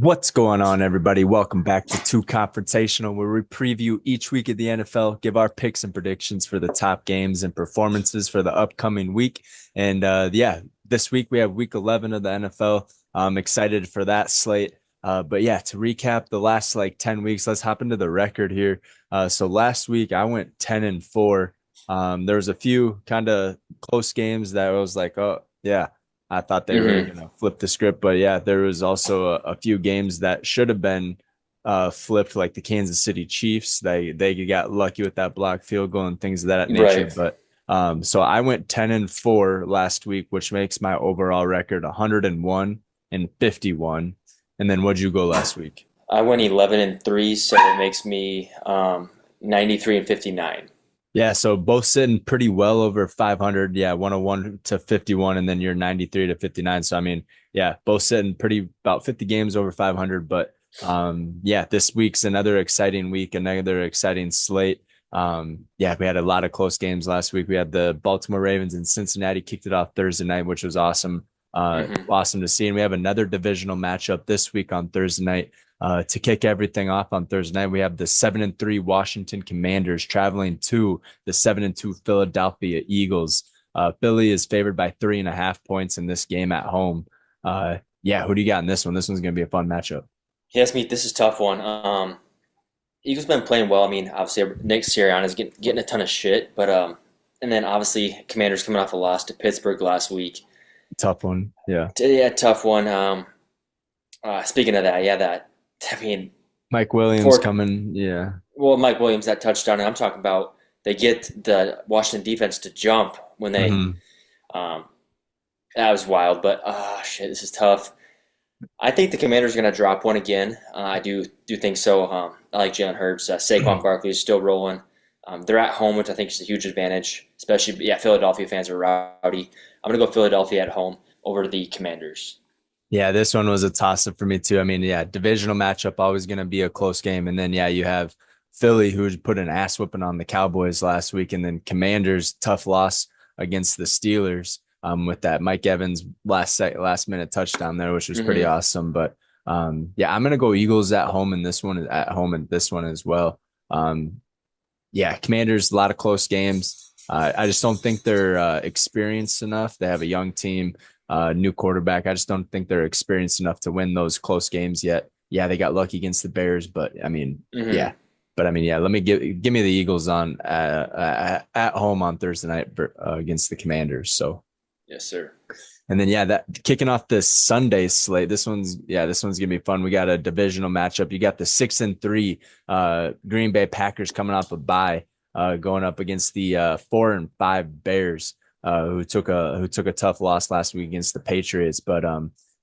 What's going on, everybody? Welcome back to Two Confrontational, where we preview each week of the NFL, give our picks and predictions for the top games and performances for the upcoming week. And this week we have week 11 of the NFL. I'm excited for that slate. But yeah, to recap the last 10 weeks, let's hop into the record here. So last week I went 10-4. There was a few kind of close games that I was like, oh, yeah. I thought they were hmm going to flip the script, but yeah, there was also a few games that should have been flipped, like the Kansas City Chiefs. They got lucky with that block field goal and things of that nature. Right. But so I went 10-4 last week, which makes my overall record 101 and 51. And then what'd you go last week? I went 11-3, so it makes me 93 and 59. Yeah, so both sitting pretty well over 500. Yeah, 101 to 51, and then you're 93 to 59. So I mean, yeah, both sitting pretty about 50 games over 500. But yeah, this week's another exciting week, another exciting slate. Yeah, we had a lot of close games last week. We had the Baltimore Ravens and Cincinnati kicked it off Thursday night, which was awesome. hmm Awesome to see. And we have another divisional matchup this week on Thursday night. To kick everything off on Thursday night, we have the 7-3 Washington Commanders traveling to the 7-2 Philadelphia Eagles. Philly is favored by 3.5 points in this game at home. Yeah, who do you got in this one? This one's going to be a fun matchup. Yes, me. This is a tough one. Eagles been playing well. I mean, obviously Nick Sirianni is getting a ton of shit, but and then obviously Commanders coming off a loss to Pittsburgh last week. Tough one. Yeah. Yeah, tough one. Speaking of that, yeah, that I mean, Mike Williams for coming. Yeah. well, Mike Williams that touchdown, and I'm talking about they get the Washington defense to jump when they Mhm. um, that was wild, but shit, this is tough. I think the Commanders are going to drop one again. I do think so. I like Jalen Hurts. Saquon Barkley is still rolling. They're at home, which I think is a huge advantage, especially yeah. Philadelphia fans are rowdy. I'm going to go Philadelphia at home over the Commanders. Yeah, this one was a toss up for me too. I mean, yeah, divisional matchup always going to be a close game, and then yeah, you have Philly who put an ass whipping on the Cowboys last week, and then Commanders tough loss against the Steelers with that Mike Evans last minute touchdown there, which was pretty hmm awesome. But yeah, I'm going to go Eagles at home in this one in this one as well. Um, yeah, Commanders a lot of close games. I just don't think they're experienced enough. They have a young team, new quarterback. I just don't think they're experienced enough to win those close games yet. Yeah, they got lucky against the Bears, but I mean, hmm yeah, but I mean, yeah. Let me give me the Eagles on at home on Thursday night against the Commanders. So Yes, sir. and then yeah, that kicking off this Sunday slate. This one's gonna be fun. We got a divisional matchup. You got the 6-3 Green Bay Packers coming off a bye, going up against the 4-5 Bears, who took a tough loss last week against the Patriots. But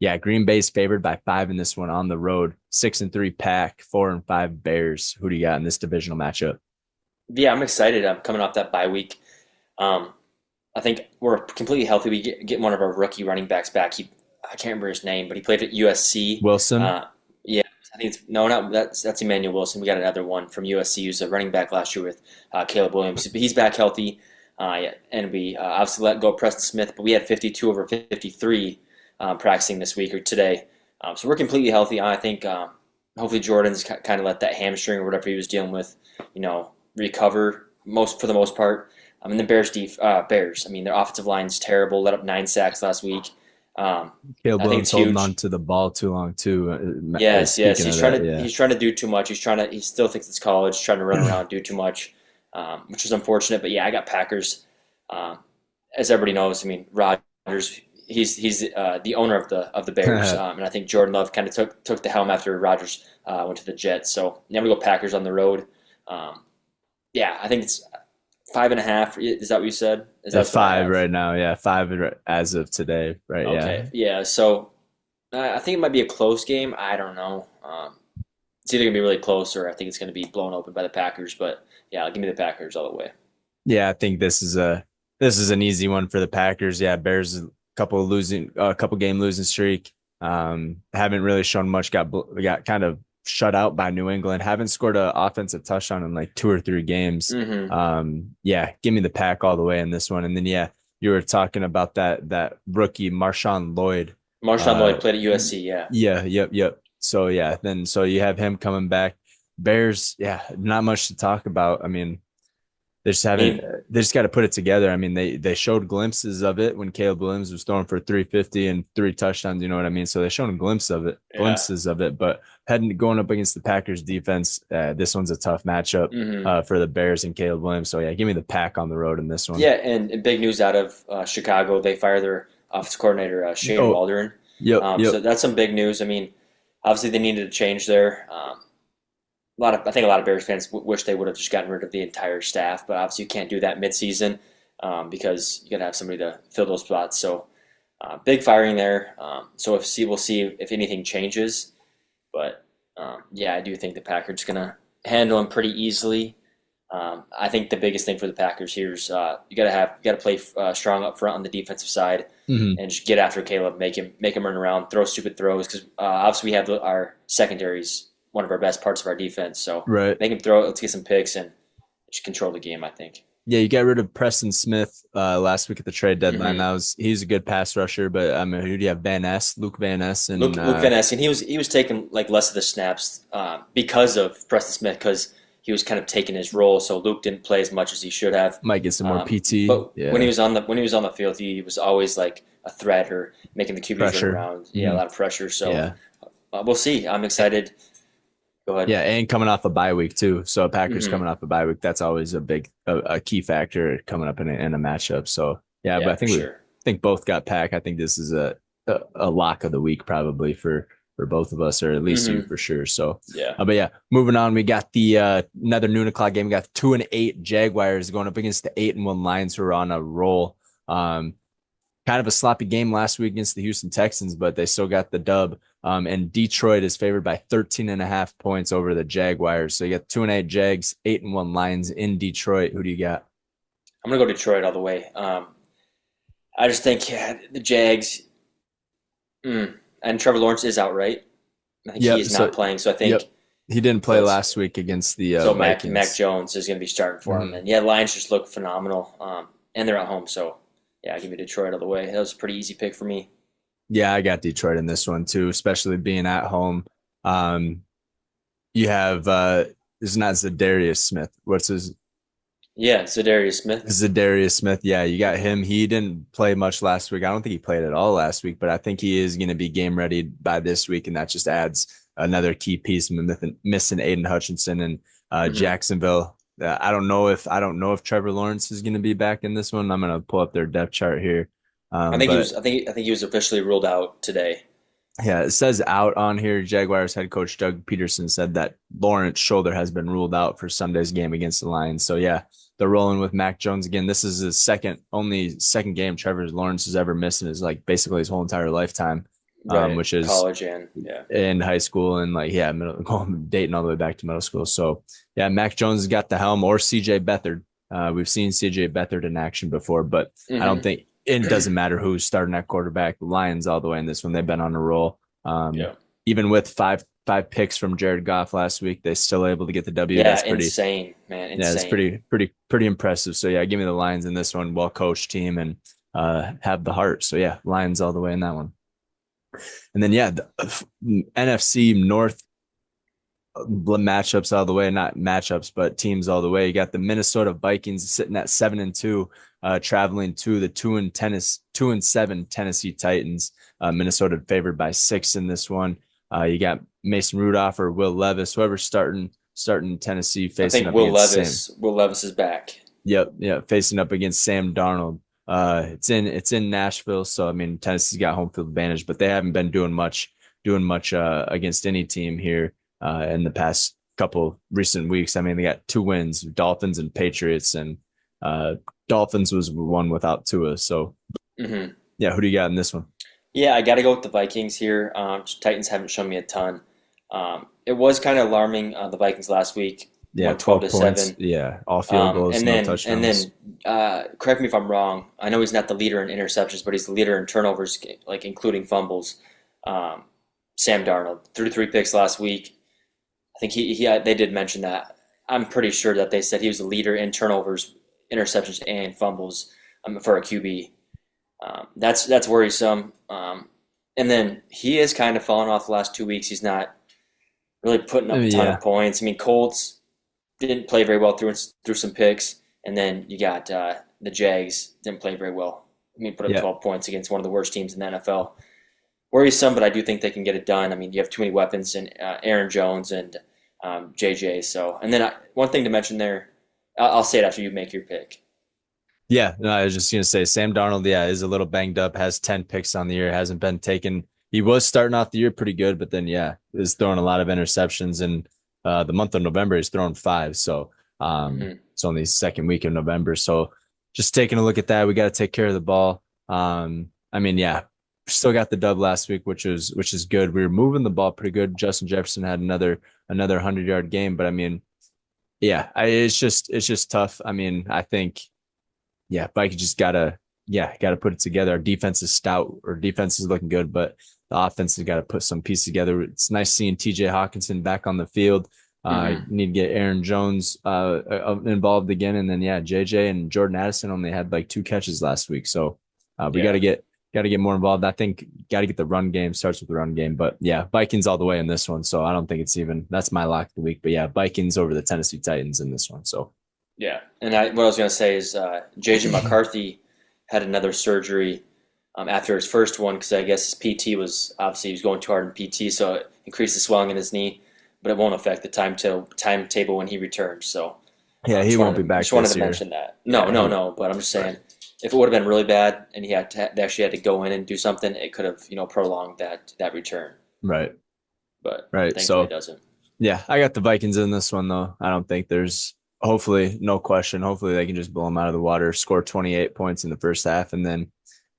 yeah, Green Bay's favored by 5 in this one on the road. 6-3 Pack, 4-5 Bears. Who do you got in this divisional matchup? Yeah, I'm excited. I'm coming off that bye week. Um, I think we're completely healthy. We get one of our rookie running backs back. I can't remember his name, but he played at USC. Wilson. Yeah, I think it's no, not that's Emmanuel Wilson. We got another one from USC who's a running back last year with Caleb Williams. But he's back healthy, yeah, and we obviously let go of Preston Smith, but we had 52 over 53 practicing this week or today. So we're completely healthy. I think hopefully Jordan's kind of let that hamstring or whatever he was dealing with, recover most for the most part. And the Bears. I mean, their offensive line's terrible. Let up 9 sacks last week. Caleb I think Williams it's holding on huge. to the ball too long too. Yes. Speaking of that, yeah. He's trying to do too much. He still thinks it's college. Trying to run around, do too much, which is unfortunate. But yeah, I got Packers. Um, as everybody knows, I mean, Rodgers. He's the owner of the Bears, and I think Jordan Love kind of took the helm after Rodgers went to the Jets. So I'm gonna go Packers on the road. Um, yeah, I think it's 5.5. Is that what you said? Is At That's what I five have? right now. Yeah, five as of today. Right. Yeah. Okay, yeah. So I think it might be a close game. I don't know. It's either gonna be really close or I think it's gonna be blown open by the Packers. But yeah, give me the Packers all the way. Yeah, I think this is an easy one for the Packers. Yeah, Bears a couple game losing streak. Haven't really shown much. Got kind of shut out by New England. Haven't scored an offensive touchdown in like 2 or 3 games. hmm Yeah, give me the Pack all the way in this one. And then yeah, you were talking about that rookie Marshawn Lloyd. Marshawn Uh, Lloyd played at USC. Yeah. yeah, yep. So yeah, then so you have him coming back. Bears, yeah, not much to talk about. I mean, they just I haven't. mean, They just got to put it together. I mean, they showed glimpses of it when Caleb Williams was throwing for 350 and 3 touchdowns. You know what I mean? So they showed a yeah. glimpses of it. But heading going up against the Packers defense, this one's a tough matchup Hmm. for the Bears and Caleb Williams. So yeah, give me the Pack on the road in this one. Yeah, and big news out of Chicago. They fired their offensive coordinator, Shane Oh, Waldron. yep, So yep. that's some big news. I mean, obviously they needed a change there. I think a lot of Bears fans wish they would have just gotten rid of the entire staff, but obviously you can't do that midseason because you got to have somebody to fill those spots. So big firing there. We'll see if anything changes, but yeah, I do think the Packers gonna handle them pretty easily. I think the biggest thing for the Packers here is you got to play strong up front on the defensive side Hmm. and just get after Caleb, make him run around, throw stupid throws because obviously we have our secondaries, one of our best parts of our defense. So Right. make him throw. Let's get some picks and just control the game. I think. Yeah, you got rid of Preston Smith last week at the trade deadline. Hmm. He's a good pass rusher, but I mean, who do you have? Luke Van Ness, Luke Van Ness, and he was taking like less of the snaps because of Preston Smith because he was kind of taking his role. So Luke didn't play as much as he should have. might get some more PT. But when he Yeah, was on the field, he was always like a threat or making the QBs run pressure. around. Yeah, a Hmm. lot of pressure. So Yeah, we'll see. I'm excited. Go ahead. yeah, and coming off a bye week too. So Packers Hmm. coming off a bye week, that's always a key factor coming up in a matchup. So yeah, but Yeah, I for think sure. think both got Pack. I think this is a lock of the week probably for both of us, or at least you Hmm. for sure. So, Yeah. but yeah, moving on, we got the another noon o'clock game. We got 2-8 Jaguars going up against the 8-1 Lions who are on a roll. Um, Kind of a sloppy game last week against the Houston Texans, but they still got the dub. And Detroit is favored by 13 and a half points over the Jaguars. So you got 2-8 Jags, 8-1 Lions in Detroit. Who do you got? I'm gonna go Detroit all the way. I just think the Jags and Trevor Lawrence is out, right? I think he Yep. is not So, playing. So I yep. think He didn't play so. last week against the So Mac Vikings. Jones is going to be starting for him, Mhm. and yeah, Lions just look phenomenal, and they're at home. So yeah, I'll give you Detroit all the way. That was a pretty easy pick for me. Yeah, I got Detroit in this one too, especially being at home. Um, you have it's not Zadarius Smith. What's his Yeah, Zadarius Smith. Zadarius Smith? Yeah, you got him. He didn't play much last week. I don't think he played at all last week, but I think he is going to be game ready by this week, and that just adds another key piece. Missing Aiden Hutchinson and Hmm. Jacksonville. I don't know if Trevor Lawrence is going to be back in this one. I'm going to pull up their depth chart here. But I think he was officially ruled out today. yeah, it says out on here. Jaguars head coach Doug Peterson said that Lawrence shoulder has been ruled out for Sunday's game against the Lions. So yeah, they're rolling with Mac Jones again. This is his only second game Trevor Lawrence has ever missed in his like basically his whole entire lifetime, Right, which is college and yeah. in high school and like yeah, dating all the way back to middle school. So yeah, Mac Jones has got the helm or CJ Beathard. We've seen CJ Beathard in action before, but I don't Hmm. think it doesn't matter who's starting at quarterback. The Lions all the way in this one. They've been on a roll. Um, Yeah, Even with five picks from Jared Goff last week, they still able to get the W. yeah, That's pretty insane, man, yeah, it's insane. pretty impressive. So yeah, give me the Lions in this one. Well coached team and have the heart. So yeah, Lions all the way in that one. And then yeah, the NFC North matchups all the way, not matchups, but teams all the way. You got the Minnesota Vikings sitting at 7-2, traveling to the 2-7 Tennessee Titans. Minnesota favored by 6 in this one. You got Mason Rudolph or Will Levis, whoever's starting Tennessee I facing think up against Sam. Will Levis is back. Yep, facing up against Sam Darnold. It's in Nashville, so I mean Tennessee's got home field advantage, but they haven't been doing much against any team here in the past couple recent weeks. I mean, they got 2 wins, Dolphins and Patriots, and Dolphins was one without Tua. So Hmm. yeah, who do you got in this one? Yeah, I got to go with the Vikings here. Titans haven't shown me a ton. It was kind of alarming the Vikings last week, Yeah, won 12 12 to points. 7. Yeah, all field goals, no And touchdowns. then correct me if I'm wrong. I know he's not the leader in interceptions, but he's the leader in turnovers, like including fumbles. Um, Sam Darnold threw 3 picks last week. I think they did mention that. I'm pretty sure that they said he was the leader in turnovers, interceptions, and fumbles for a QB. That's worrisome. And then he is kind of fallen off the last 2 weeks. He's not really putting up a ton Yeah, of points. I mean, Colts didn't play very well through some picks, and then you got the Jags didn't play very well. I mean, put up yeah, 12 points against one of the worst teams in the NFL. Worrisome, but I do think they can get it done. I mean, you have too many weapons in Aaron Jones and JJ. So, and then one thing to mention there, I'll say it after you make your pick. yeah. No, I was just gonna say Sam Darnold, yeah, is a little banged up, has 10 picks on the year, hasn't been taken. He was starting off the year pretty good, but then yeah, is throwing a lot of interceptions. And the month of November, he's thrown five. So Mm-hmm. it's only the second week of November. So just taking a look at that, we got to take care of the ball. I mean, yeah, still got the dub last week, which is good. We were moving the ball pretty good. Justin Jefferson had another 100-yard game, but I mean, yeah, it's just tough. I mean, I think yeah, Vikings just gotta put it together. Our defense is stout. Our defense is looking good, but the offense has got to put some piece together. It's nice seeing TJ Hawkinson back on the field. Mm-hmm. Need to get Aaron Jones involved again, and then yeah, JJ and Jordan Addison only had like 2 catches last week, so we got Yeah. to get more involved. I think got to get the run game. Starts with the run game, but yeah, Vikings all the way in this one. So I don't think it's even that's my lock of the week. But yeah, Vikings over the Tennessee Titans in this one. So Yeah, and what I was going to say is J.J. McCarthy had another surgery after his first one because I guess his PT was obviously he was going too hard in PT, so it increased the swelling in his knee, but it won't affect the timetable when he returns. So yeah, he won't be back just wanted this to year. mention that. No, Yeah, no, no. But I'm just saying, if it would have been really bad and they actually had to go in and do something, it could have prolonged that return. right, But right. thankfully, it So doesn't. yeah, I got the Vikings in this one though. I don't think there's hopefully no question. Hopefully they can just blow them out of the water, score 28 points in the first half, and then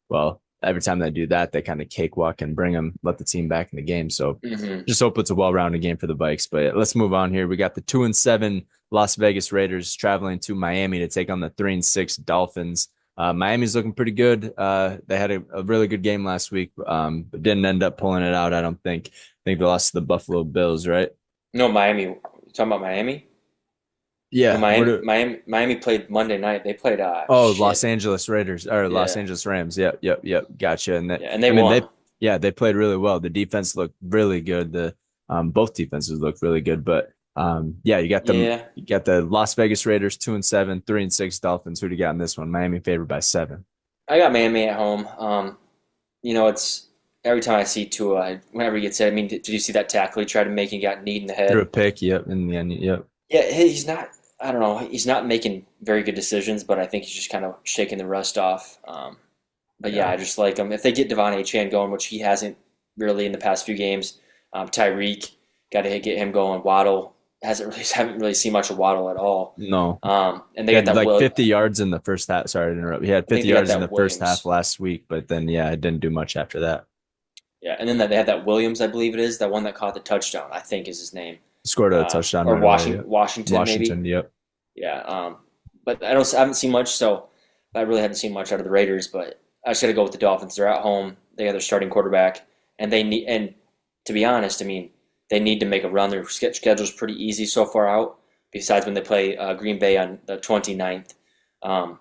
well, every time they do that, they kind of cakewalk and let the team back in the game. So Hmm. just hope it's a well-rounded game for the Vikes. But let's move on here. We got the 2-7 Las Vegas Raiders traveling to Miami to take on the 3-6 Dolphins. Miami's looking pretty good. They had a really good game last week, but didn't end up pulling it out. I don't think. I think they lost to the Buffalo Bills, right? No, Miami. You talking about Miami? No, Yeah. Miami played Monday night. They played Oh, Los shit. Angeles Raiders or Los Yeah, Angeles Rams. Yep, yep, yep. Gotcha. And that, yeah, and they I mean, won. they played really well. The defense looked really good. The both defenses looked really good. But yeah, Yeah, you got the Las Vegas Raiders 2-7, 3-6 Dolphins. Who do you got in this one? Miami favored by 7. I got Miami at home. It's every time I see Tua, whenever he gets hit. I mean, did you see that tackle he tried to make and got kneed in the Threw a head? pick. Yep. In the end. Yep. Yeah, he's not. I don't know. He's not making very good decisions, but I think he's just kind of shaking the rust off. But yeah, Yeah. I just like him. If they get Devon Achane going, which he hasn't really in the past few games, Tyreek got to get him going. Waddle haven't really seen much of Waddle at all. No. And He they got had that like Will. 50 yards in the first half. Sorry to interrupt. He had I think 50 they got yards in the that first half Williams. last week, but then yeah, it didn't do much after that. Yeah, and then they had that Williams, I believe it is, that one that caught the touchdown. I think is his name, Scored a touchdown or right away. Yep. Washington maybe. Washington. Yep. Yeah, but I haven't seen much, so I really haven't seen much out of the Raiders. But I just got to go with the Dolphins. They're at home. They got their starting quarterback, and they need. And to be honest, I mean, they need to make a run. Their schedule's pretty easy so far out. Besides when they play Green Bay on the 29th, or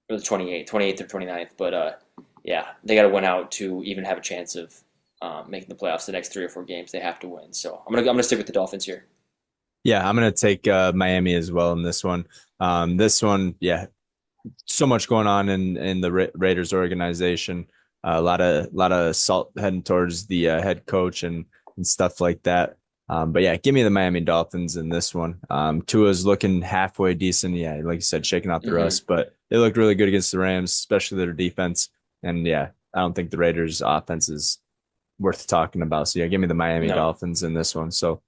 the 28th or 29th. But yeah, they got to win out to even have a chance of making the playoffs. The next 3 or 4 games they have to win. So I'm gonna stick with the Dolphins here. Yeah, I'm gonna take Miami as well in this one. This one, yeah, so much going on in the Raiders organization. A lot of salt heading towards the head coach and stuff like that. But yeah, give me the Miami Dolphins in this one. Tua's looking halfway decent. Yeah, like you said, shaking out the Hmm. rust, but they looked really good against the Rams, especially their defense. And yeah, I don't think the Raiders' offense is worth talking about. So yeah, give me the Miami No. Dolphins in this one. So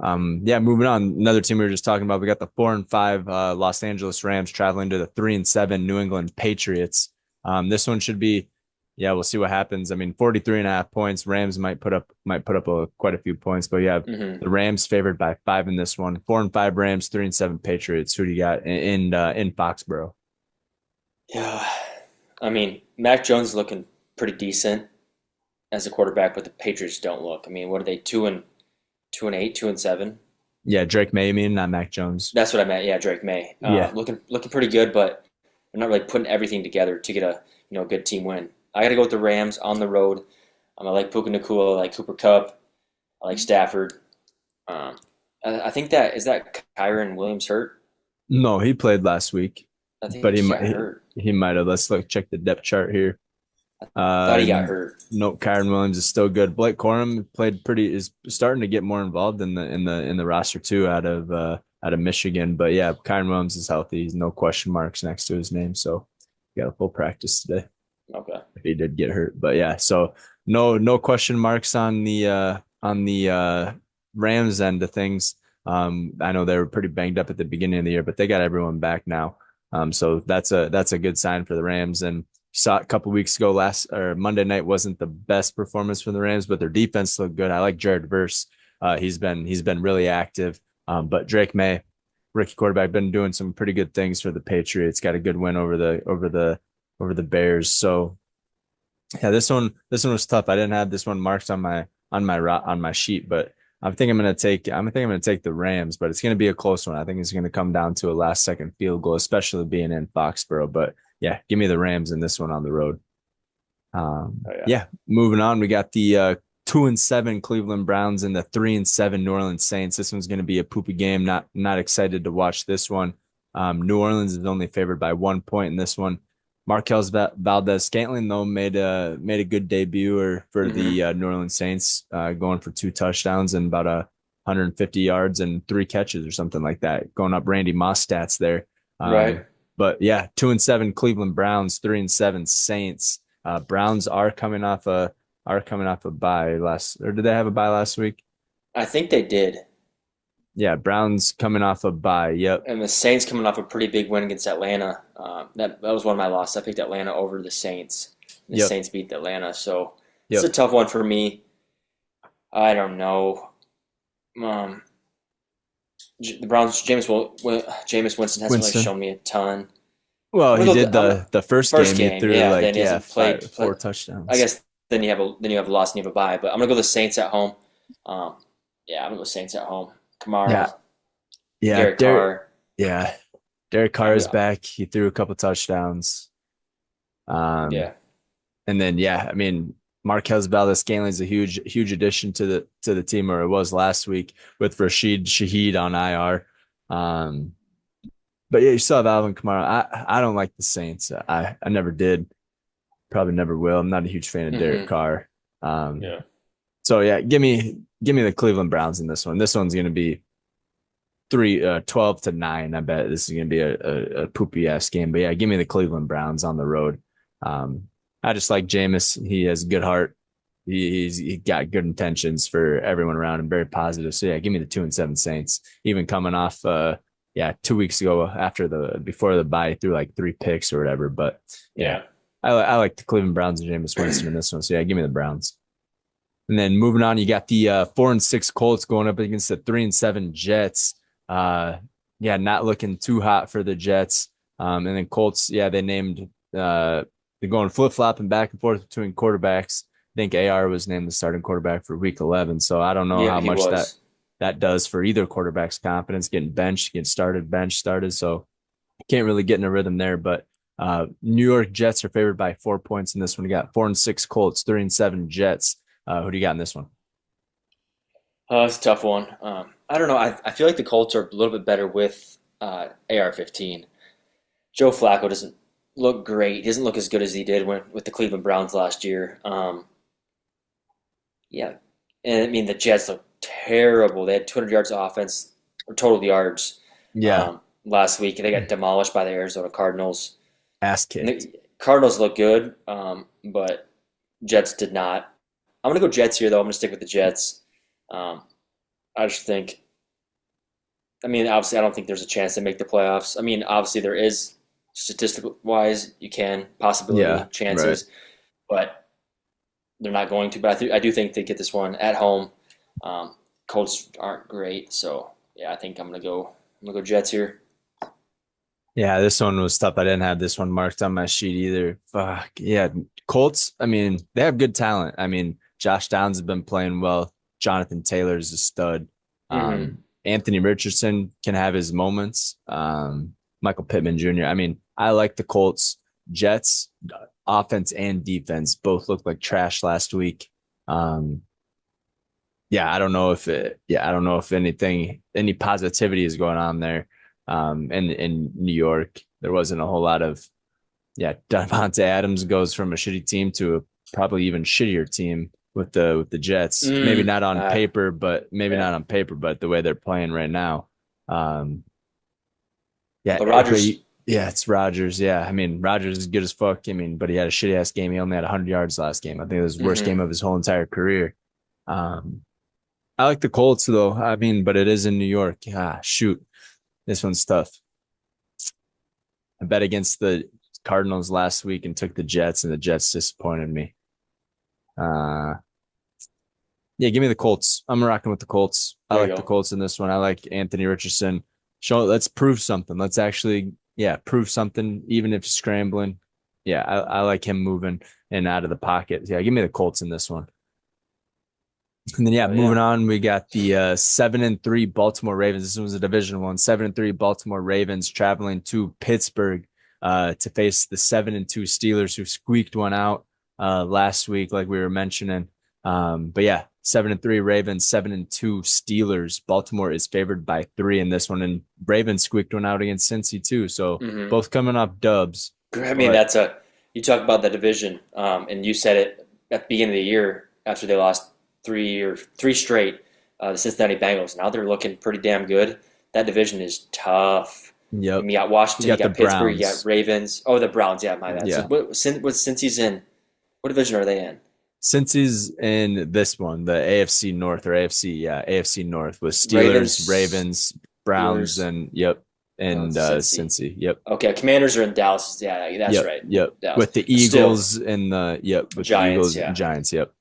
yeah, moving on. Another team we were just talking about. We got the 4-5 Los Angeles Rams traveling to the 3-7 New England Patriots. This one should be, yeah, we'll see what happens. I mean, 43.5 points. Rams might put up quite a few points, but yeah, Hmm. the Rams favored by 5 in this one. 4-5 Rams, 3-7 Patriots. Who do you got in Foxborough? Yeah, I mean, Mac Jones is looking pretty decent as a quarterback, but the Patriots don't look. I mean, what are they 2-8, 2-7? Yeah, Drake May, you mean, not Mac Jones. That's what I meant. Yeah, Drake May, Yeah, looking pretty good, but they're not really putting everything together to get a good team win. I got to go with the Rams on the road. I like Puka Nacua, I like Cooper Kupp, I like Stafford. Um, I think that is that Kyron Williams hurt. No, he played last week, I but think he he might got hurt. he might have. Let's look check the depth chart here. Thought he got hurt. No, Kyron Williams is still good. Blake Corum played pretty is starting to get more involved in the roster too out of Michigan. But yeah, Kyron Williams is healthy. He's no question marks next to his name, so he got a full practice today Okay. if he did get hurt. But yeah, so no question marks on the Rams end of things. I know they were pretty banged up at the beginning of the year, but they got everyone back now. So that's a good sign for the Rams. And saw it a couple weeks ago, last or Monday night wasn't the best performance from the Rams, but their defense looked good. I like Jared Verse. He's been really active. But Drake May, rookie quarterback, been doing some pretty good things for the Patriots. Got a good win over the Bears. So yeah, this one was tough. I didn't have this one marked on my sheet, but I think I'm gonna take the Rams, but it's gonna be a close one. I think it's gonna come down to a last second field goal, especially being in Foxborough. But yeah, give me the Rams in this one on the road. Oh yeah. Yeah, moving on, we got the 2-7 Cleveland Browns and the 3-7 New Orleans Saints. This one's going to be a poopy game. Not excited to watch this one. New Orleans is only favored by 1 point in this one. Marquez Valdez-Scantling though made a good debut for Mm-hmm. the New Orleans Saints, going for 2 touchdowns and about 150 yards and 3 catches or something like that, going up Randy Moss stats there. Right. But yeah, 2-7 Cleveland Browns, 3-7 Saints. Browns are coming off a bye or did they have a bye last week? I think they did. Yeah, Browns coming off a bye. Yep, And the Saints coming off a pretty big win against Atlanta. That was one of my losses. I picked Atlanta over the Saints. The yep, Saints beat Atlanta, so it's a yep. tough one for me. I don't know. Um, the Browns, Jameis Winston hasn't really Winston. shown me a ton. Well, I'm he gonna did go. the first First game. He game, threw yeah. like Then he yeah hasn't five, played. four I touchdowns. guess then you have a loss and you have a bye. But I'm gonna go the Saints at home. Um, yeah, I'm gonna go Saints at home. Yeah, Kamara, yeah. Derek Carr. Yeah, Derek Carr I'm is gonna, back. He threw a couple touchdowns. Um, yeah, and then yeah, I mean Marquez Valdez-Scantling is a huge addition to the team, or it was last week with Rashid Shaheed on IR. But yeah, you still have Alvin Kamara. I don't like the Saints. I never did. Probably never will. I'm not a huge fan of Derek hmm Carr. Um, yeah. so yeah, give me the Cleveland Browns in this one. This one's gonna be 12-9. I bet this is gonna be a poopy ass game. But yeah, give me the Cleveland Browns on the road. I just like Jameis. He has a good heart. He got good intentions for everyone around him, very positive. So yeah, give me the 2-7 Saints. Even coming off 2 weeks ago before the bye, threw like 3 picks or whatever. But yeah, Yeah. I like the Cleveland Browns and Jameis Winston in this one. So yeah, give me the Browns. And then moving on, you got the 4-6 Colts going up against the 3-7 Jets. Yeah, not looking too hot for the Jets. And then Colts, yeah, they're going flip flopping back and forth between quarterbacks. I think AR was named the starting quarterback for Week 11. So I don't know Yeah, how he much that was. that does for either quarterback's confidence, getting benched, getting started, bench started. So can't really get in a rhythm there. But New York Jets are favored by 4 points in this one. You got 4-6 Colts, 3-7 Jets. Who do you got in this one? It's a tough one. I don't know. I feel like the Colts are a little bit better with AR-15. Joe Flacco doesn't look great. He doesn't look as good as he did with the Cleveland Browns last year. Yeah, and I mean the Jets look terrible. They had 200 yards of offense or total yards Yeah, last week. They got demolished by the Arizona Cardinals. ass And kicked. the Cardinals look good, but Jets did not. I'm gonna go Jets here though. I'm gonna stick with the Jets. Um, I just think. I mean, obviously, I don't think there's a chance to make the playoffs. I mean, obviously, there is statistical wise, you can possibility Yeah, right. chances, but they're not going to. But I do think they get this one at home. Colts aren't great, so yeah, I think I'm gonna go Jets here. Yeah, this one was tough. I didn't have this one marked on my sheet either. Fuck. Yeah, Colts, I mean, they have good talent. I mean, Josh Downs has been playing well. Jonathan Taylor's a stud. Mm-hmm. Anthony Richardson can have his moments. Michael Pittman Jr. I mean, I like the Colts. Jets, offense and defense both looked like trash last week. Um, yeah, I don't know if any positivity is going on there. In New York, there wasn't a whole lot of, Devontae Adams goes from a shitty team to a probably even shittier team with the Jets. Maybe Yeah. not on paper, but the way they're playing right now. Um, yeah, But Rodgers, yeah, it's Rodgers. Yeah, I mean Rodgers is good as fuck. I mean, but he had a shitty ass game. He only had 100 yards last game. I think it was the worst mm-hmm. game of his whole entire career. Um, I like the Colts though. I mean, but it is in New York. Ah, shoot, this one's tough. I bet against the Cardinals last week and took the Jets, and the Jets disappointed me. Uh, yeah, give me the Colts. I'm rocking with the Colts. I There you like the go. Colts in this one. I like Anthony Richardson. Let's prove something. Let's actually, prove something, even if scrambling. Yeah, I like him moving and out of the pocket. Yeah, give me the Colts in this one. And then Oh moving yeah. on, we got the 7-3 Baltimore Ravens. This was a division one. 7-3 Baltimore Ravens traveling to Pittsburgh to face the 7-2 Steelers, who squeaked one out last week, like we were mentioning. But yeah, 7-3 Ravens, 7-2 Steelers. Baltimore is favored by 3 in this one, and Ravens squeaked one out against Cincy too. So Mm-hmm. both coming off dubs. I mean, But you talk about the division, and you said it at the beginning of the year after they lost three straight, the Cincinnati Bengals. Now they're looking pretty damn good. That division is tough. yep, You got you Washington, you got the got Pittsburgh, you got Browns. Ravens. Oh, the Browns, yeah, my bad. So Yeah. since he's in, what division are they in? Since he's in this one, the AFC North or AFC, yeah, AFC North with Steelers, Ravens, Ravens, Browns, Steelers, and yep, and Cincy. Cincy. Yep, Okay, Commanders are in Dallas. Yeah, that's yep, right, yep. Dallas. With the But still, Eagles and the with the Giants. Eagles and Yeah. Giants. Yep.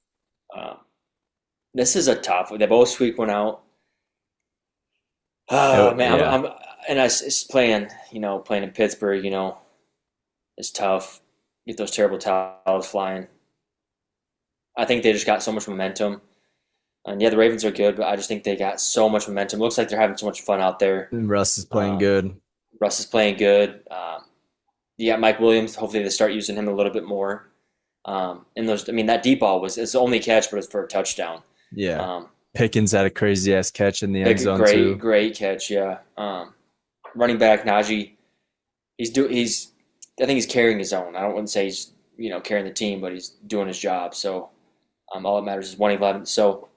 Uh, this is a tough one. They both squeak one out. Oh, Oh man, yeah. and it's playing. Playing in Pittsburgh. It's tough. Get those terrible towels flying. I think they just got so much momentum. And yeah, the Ravens are good, but I just think they got so much momentum. Looks like they're having so much fun out there. And Russ is playing Um, good. Russ is playing good. You got Mike Williams. Hopefully, they start using him a little bit more. And that deep ball was it's the only catch, but it's for a touchdown. Yeah. Um, Pickens had a crazy ass catch in the end zone great, too. great catch. Yeah. Running back Najee, I think he's carrying his own. I wouldn't say he's carrying the team, but he's doing his job. So all that matters is 111. So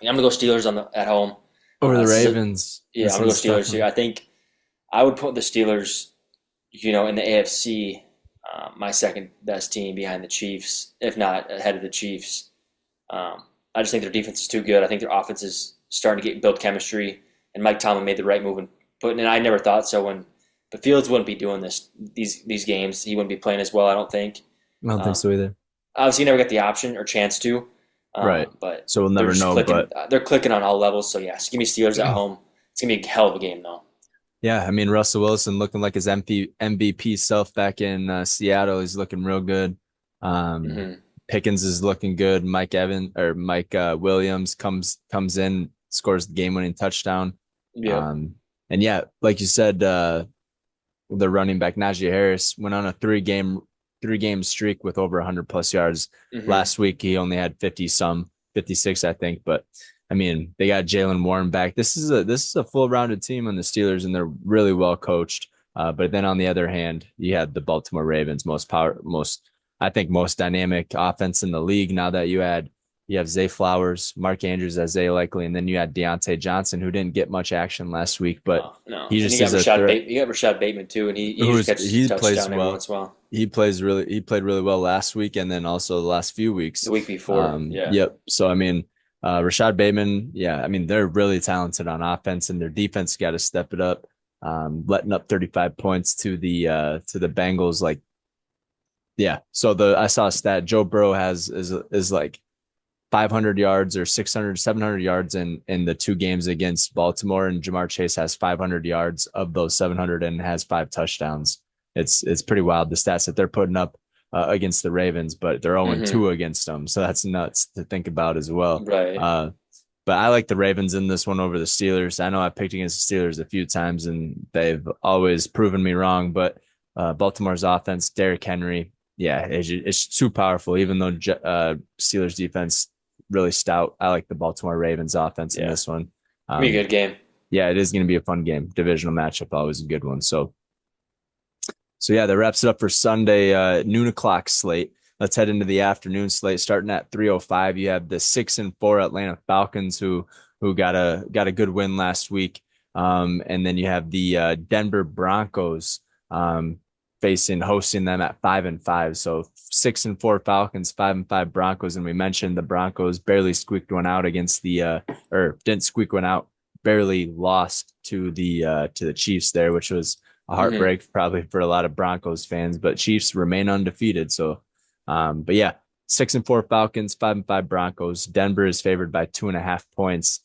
I'm gonna go Steelers at home. Over the So, Ravens. yeah, This I'm gonna go one's a tough Steelers one. here. I think I would put the Steelers, in the AFC, my second best team behind the Chiefs, if not ahead of the Chiefs. I just think their defense is too good. I think their offense is starting to build chemistry, and Mike Tomlin made the right move in putting it. I never thought so. But Fields wouldn't be doing these games. He wouldn't be playing as well. I don't think. I don't think Um, so either. Obviously, he never got the option or chance to. Right. But So we'll they're never just know. clicking. But They're clicking on all levels. So yeah, just give me Steelers at home. It's gonna be a hell of a game though. yeah, I mean Russell Wilson looking like his MVP self back in Seattle. He's looking real good. Um, Hmm. Pickens is looking good. Mike Williams comes in, scores the game winning touchdown. Yep. And yeah, like you said, the running back Najee Harris went on a three game streak with over 100 plus yards. Hmm. Last week he only had 56, I think. But I mean, they got Jalen Warren back. This is a full rounded team on the Steelers, and they're really well coached. But then on the other hand, you had the Baltimore Ravens, I think most dynamic offense in the league. Now that you have Zay Flowers, Mark Andrews as Zay likely, and then you had Deontay Johnson, who didn't get much action last week, but No. he And just is a threat. You got Rashad Bateman too, and he Who's just catches he a plays touchdown every well. once in a while. He played really well last week, and then also the last few weeks. The week before, yeah. Yep. So I mean, Rashad Bateman, yeah, I mean they're really talented on offense, and their defense got to step it up. Letting up 35 points to the Bengals, like, yeah. So I saw a stat. Joe Burrow is like 500 yards or 600, 700 yards in the 2 games against Baltimore, and Jamar Chase has 500 yards of those 700 and has 5 touchdowns. It's pretty wild, the stats that they're putting up against the Ravens, but they're 0-2 against them, so that's nuts to think about as well. Right. But I like the Ravens in this one over the Steelers. I know I picked against the Steelers a few times, and they've always proven me wrong. But Baltimore's offense, Derrick Henry, yeah, it's too powerful. Even though Steelers defense really stout, I like the Baltimore Ravens offense in Yeah, this one. be a Um, good game. yeah, it is going to be a fun game. Divisional matchup, always a good one. So yeah, that wraps it up for Sunday noon o'clock slate. Let's head into the afternoon slate. Starting at 3:05, you have the 6-4 Atlanta Falcons who got a good win last week, and then you have the Denver Broncos hosting them at 5-5. So 6-4 Falcons, 5-5 Broncos, and we mentioned the Broncos barely squeaked one out against the or didn't squeak one out, barely lost to the Chiefs there, which was a Hmm. heartbreak probably for a lot of Broncos fans, but Chiefs remain undefeated. So, but yeah, 6-4 Falcons, 5-5 Broncos. Denver is favored by 2.5 points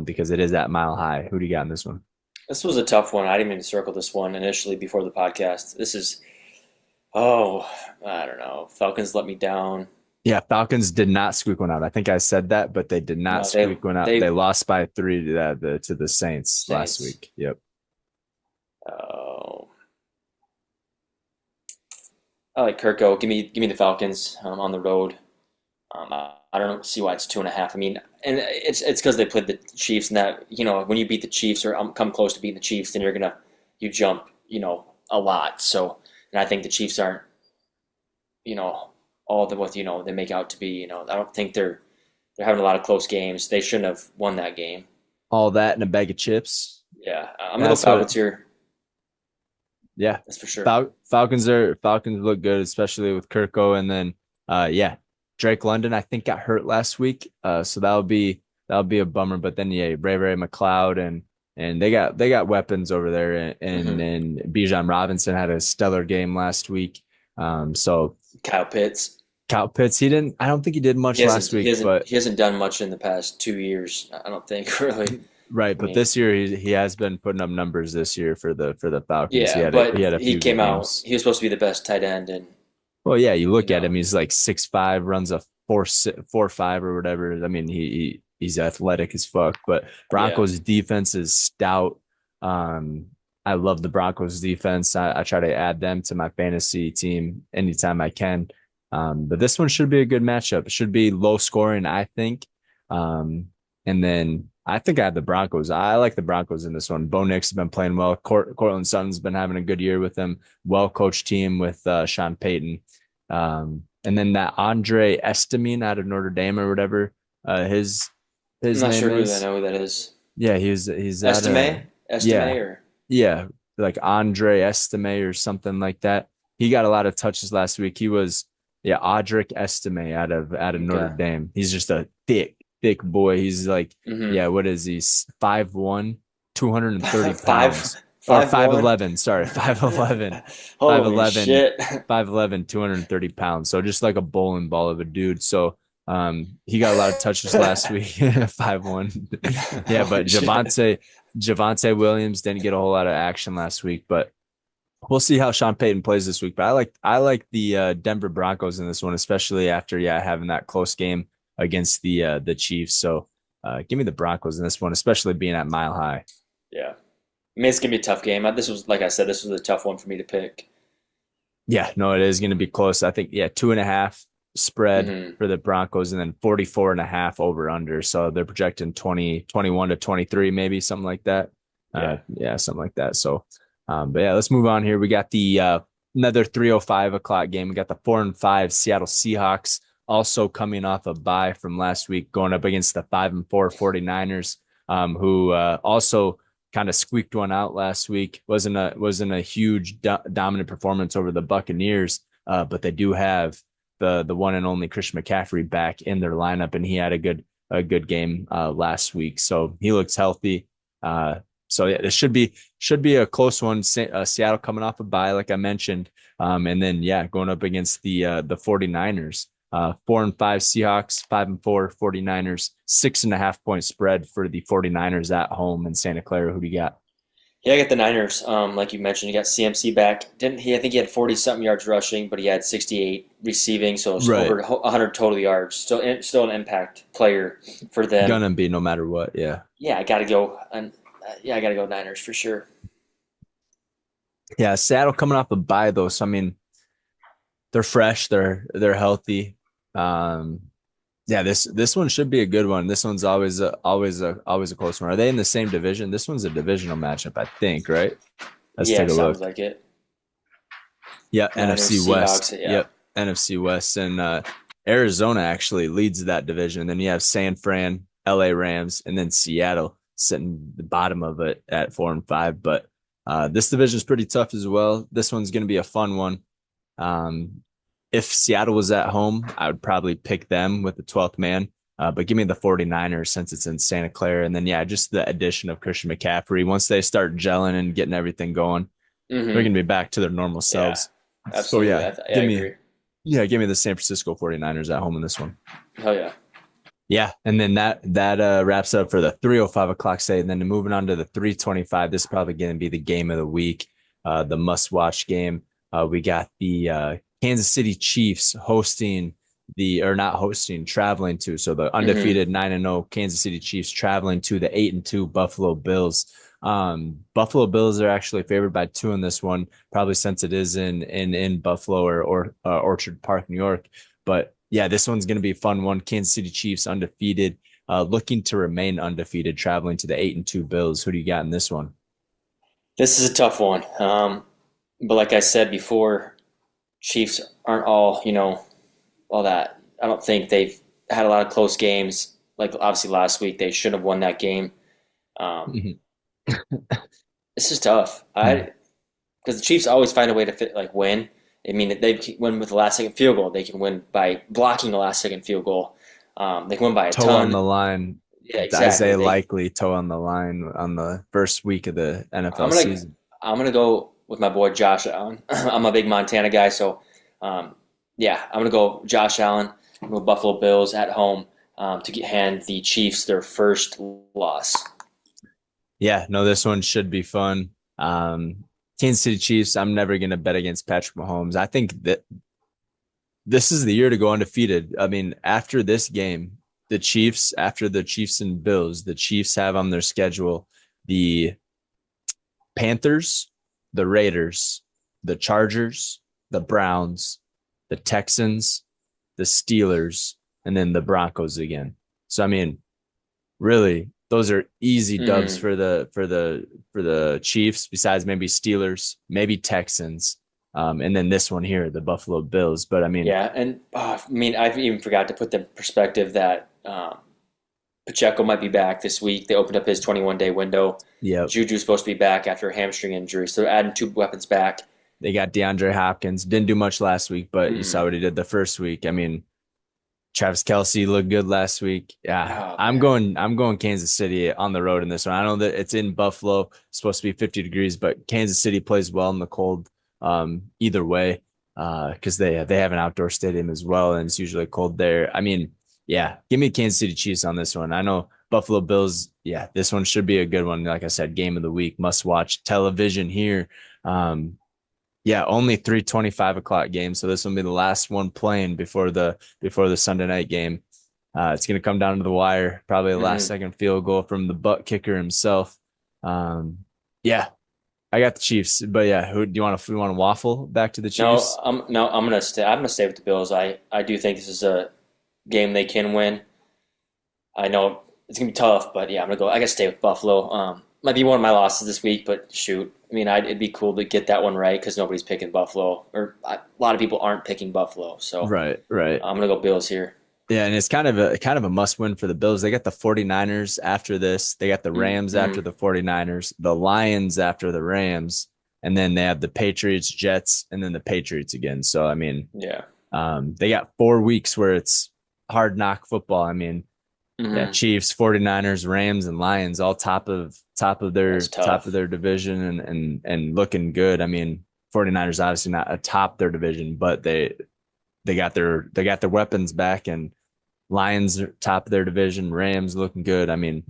because it is at Mile High. Who do you got in this one? This was a tough one. I didn't even circle this one initially before the podcast. This is, oh, I don't know. Falcons let me down. Yeah, Falcons did not squeak one out. I think I said that, but they did not No, they squeak one out. They they lost by 3 to the Saints last Saints. week. Yep. Oh, I like Kirko. Give me the Falcons on the road. I don't see why it's 2.5. I mean, and it's because they played the Chiefs, and that when you beat the Chiefs or come close to beating the Chiefs, then you jump a lot. So, and I think the Chiefs aren't all the what they make out to be. I don't think they're having a lot of close games. They shouldn't have won that game. All that in a bag of chips. Yeah, I'm gonna go That's what Falcons here. Yeah, That's for sure. Falcons look good, especially with Kirko, and then yeah, Drake London I think got hurt last week, so that'll be a bummer. But then yeah, Ray McLeod and they got weapons over there, and Hmm. and Bijan Robinson had a stellar game last week. So Kyle Pitts. Kyle Pitts, I don't think he did He much hasn't last he week, hasn't but he hasn't done much in the past 2 years. I don't think really. right, I but mean, this year he has been putting up numbers this year for the Falcons. yeah, He but had a he few came good out. games. He was supposed to be the best tight end, and Well, yeah, you you look at know, him; he's like 6'5", runs a 4.5 or whatever. I mean, he's athletic as fuck. But yeah, Broncos defense is stout. Um, I love the Broncos defense. I try to add them to my fantasy team anytime I can. But this one should be a good matchup. It should be low scoring, I think. Um, and then I think I have the Broncos. I like the Broncos in this one. Bo Nix has been playing well. Cortland Sutton's been having a good year with them. Well coached team with Sean Payton. And then that Andre Estimine out of Notre Dame or whatever I'm his not name sure who I is. know who that is. Yeah, he's out of Estime, yeah, or yeah, like Andre Estime or something like that. He got a lot of touches last week. He was Audric Estime out of Notre okay, Dame. He's just a thick boy. He's like, mm-hmm. yeah, what is he? 5'1", 230 five pounds. Or 5'1". 5'11, sorry, 5'11. Holy 5'11, shit! 5'11, 230 pounds. So just like a bowling ball of a dude. So he got a lot of touches last week. 5'1. Yeah, but Holy shit! Javante Williams didn't get a whole lot of action last week, but we'll see how Sean Payton plays this week. But I like the Denver Broncos in this one, especially after having that close game against the Chiefs. So give me the Broncos in this one, especially being at Mile High. Yeah, I mean it's gonna be a tough game. This was like I said, this was a tough one for me to pick. Yeah, no, it is going to be close. I think 2.5 spread Hmm. for the Broncos, and then 44.5 over under. So they're projecting 21 to 23, maybe something like that. Yeah, Yeah, something like that. So, but yeah, let's move on here. We got the another 3:05 o'clock game. We got the 4-5 Seattle Seahawks also coming off a bye from last week, going up against the 5-4 49ers, who also kind of squeaked one out last week. Wasn't a huge dominant performance over the Buccaneers, but they do have the one and only Christian McCaffrey back in their lineup, and he had a good game last week, so he looks healthy. So yeah, this should be a close one. Seattle coming off a bye, like I mentioned, and then going up against the 49ers. 4-5 Seahawks, 5-4 49ers, 6.5 point spread for the 49ers at home in Santa Clara. Who do you got? yeah. I got the Niners. Like you mentioned, you got CMC back. Didn't he? I think he had 40 something yards rushing, but he had 68 receiving, so it's Right. over 100 total yards. Still an impact player for them. Gonna be no matter what. Yeah. Yeah, I gotta go. And yeah, I gotta go Niners for sure. Yeah. Seattle coming off a bye though. So I mean, they're fresh, they're healthy. Um, yeah, this one should be a good one. This one's always a close one. Are they in the same division? This one's a divisional matchup, I think, right? Let's Yeah, take a sounds look. like it. Yeah, Niners, NFC West. Seahawks. Yeah. Yep, NFC West, and Arizona actually leads that division. And then you have San Fran, LA Rams, and then Seattle sitting the bottom of it at 4-5. But this division is pretty tough as well. This one's going to be a fun one. Um, if Seattle was at home, I would probably pick them with the 12th man. But give me the 49ers since it's in Santa Clara. And then, yeah, just the addition of Christian McCaffrey. Once they start gelling and getting everything going, they're Mm-hmm. going to be back to their normal Yeah, selves. So, absolutely. yeah, I agree. give me the San Francisco 49ers at home in this one. Hell yeah. Yeah, and then that wraps up for the 3:05 slate, and then moving on to the 3:25. This is probably going to be the game of the week, the must-watch game. We got the Kansas City Chiefs hosting the or not hosting, traveling to so the Mm-hmm. undefeated 9-0 Kansas City Chiefs traveling to the 8-2 Buffalo Bills. Buffalo Bills are actually favored by 2 in this one, probably since it is in Buffalo or Orchard Park, New York. But yeah, this one's going to be a fun one. Kansas City Chiefs undefeated, looking to remain undefeated, traveling to the 8-2 Bills. Who do you got in this one? This is a tough one. But like I said before, Chiefs aren't all, all that. I don't think they've had a lot of close games. Like obviously last week, they should have won that game. Um, this is tough. I because the Chiefs always find a way to win. I mean, they can win with the last second field goal. They can win by blocking the last second field goal. They can win by a Toe on ton. the line. Yeah, exactly. Isaiah They. Likely toe on the line on the first week of the I'm NFL gonna. season. I'm gonna go with my boy Josh Allen. I'm a big Montana guy, so um, yeah, I'm gonna go Josh Allen with Buffalo Bills at home to hand the Chiefs their first loss. Yeah, no, this one should be fun. Kansas City Chiefs, I'm never going to bet against Patrick Mahomes. I think that this is the year to go undefeated. I mean, after this game, after the Chiefs and Bills, the Chiefs have on their schedule the Panthers, the Raiders, the Chargers, the Browns, the Texans, the Steelers, and then the Broncos again. So I mean, really, those are easy dubs Mm-hmm. for the Chiefs. Besides maybe Steelers, maybe Texans, and then this one here, the Buffalo Bills. But I mean, Yeah, and I mean, I've even forgot to put the perspective that Pacheco might be back this week. They opened up his 21-day window. yeah, Juju's supposed to be back after a hamstring injury, so they're adding two weapons back. they got DeAndre Hopkins. Didn't do much last week, but you saw Mm. what he did the first week. I mean, Travis Kelce looked good last week. Yeah, Oh I'm man, going. I'm going Kansas City on the road in this one. I know that it's in Buffalo, it's supposed to be 50 degrees, but Kansas City plays well in the cold. Either way, because they have an outdoor stadium as well, and it's usually cold there. I mean, yeah, give me Kansas City Chiefs on this one. I know Buffalo Bills. Yeah, this one should be a good one. Like I said, game of the week, must watch television here. Um, yeah, only 3:25 games. So this will be the last one playing before the Sunday night game. It's gonna come down to the wire, probably the last mm-hmm. second field goal from the butt kicker himself. Um, yeah, I got the Chiefs, but yeah, who do you want to? We want to waffle back to the No, Chiefs? I'm gonna stay. I'm gonna stay with the Bills. I do think this is a game they can win. I know it's gonna be tough, but yeah, I'm gonna go. I gotta stay with Buffalo. Might be one of my losses this week, but shoot, I mean, it'd be cool to get that one right because nobody's picking Buffalo, or a lot of people aren't picking Buffalo. So Right, right. I'm gonna go Bills here. Yeah, and it's kind of a must win for the Bills. They got the 49ers after this. They got the Rams Mm-hmm. after the 49ers, the Lions after the Rams, and then they have the Patriots, Jets, and then the Patriots again. So I mean, Yeah. they got 4 weeks where it's hard knock football. I mean, yeah, Mm-hmm. Chiefs, 49ers, Rams, and Lions all top of That's their top of tough. their division and looking good. I mean, 49ers obviously not atop their division, but they got their weapons back, and Lions are top of their division, Rams looking good. I mean,